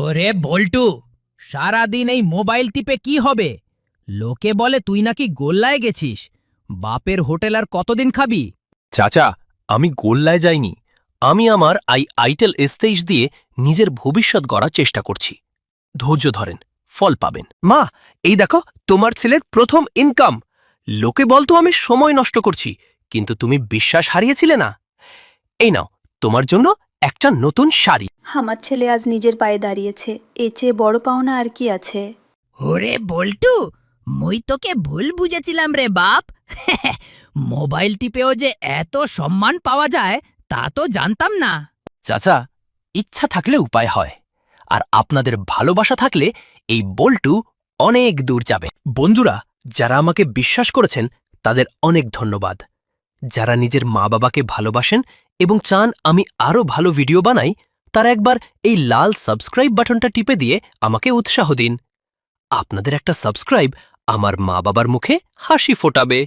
ওরে বল্টু, সারাদিন এই মোবাইল টিপে কি হবে? লোকে বলে তুই নাকি গোল্লায় গেছিস। বাপের হোটেল আর কতদিন খাবি? চাচা, আমি গোল্লায় যাইনি। আমি আমার আইটেল S23 দিয়ে নিজের ভবিষ্যৎ গড়ার চেষ্টা করছি। ধৈর্য ধরেন, ফল পাবেন। মা, এই দেখো তোমার ছেলের প্রথম ইনকাম। লোকে বলতো আমি সময় নষ্ট করছি, কিন্তু তুমি বিশ্বাস হারিয়েছিলে না। এই নাও তোমার জন্য একটা নতুন শাড়ি। আমার ছেলে আজ নিজের পায়ে দাঁড়িয়েছে, এর চেয়ে বড় পাওনা আর কি আছে? ওরে বল্টু, মুই তোকে ভুল বুঝেছিলাম রে বাপ। মোবাইল টিপেও যে এত সম্মান পাওয়া যায় তা তো জানতাম না। চাচা, ইচ্ছা থাকলে উপায় হয়, আর আপনাদের ভালোবাসা থাকলে এই বল্টু অনেক দূর যাবে। বন্ধুরা, যারা আমাকে বিশ্বাস করেছেন তাদের অনেক ধন্যবাদ। যারা নিজের মা বাবাকে ভালোবাসেন এবং চান আমি আরও ভালো ভিডিও বানাই, তারা একবার এই লাল সাবস্ক্রাইব বাটনটা টিপে দিয়ে আমাকে উৎসাহ দিন। আপনাদের একটা সাবস্ক্রাইব আমার মা বাবার মুখে হাসি ফোটাবে।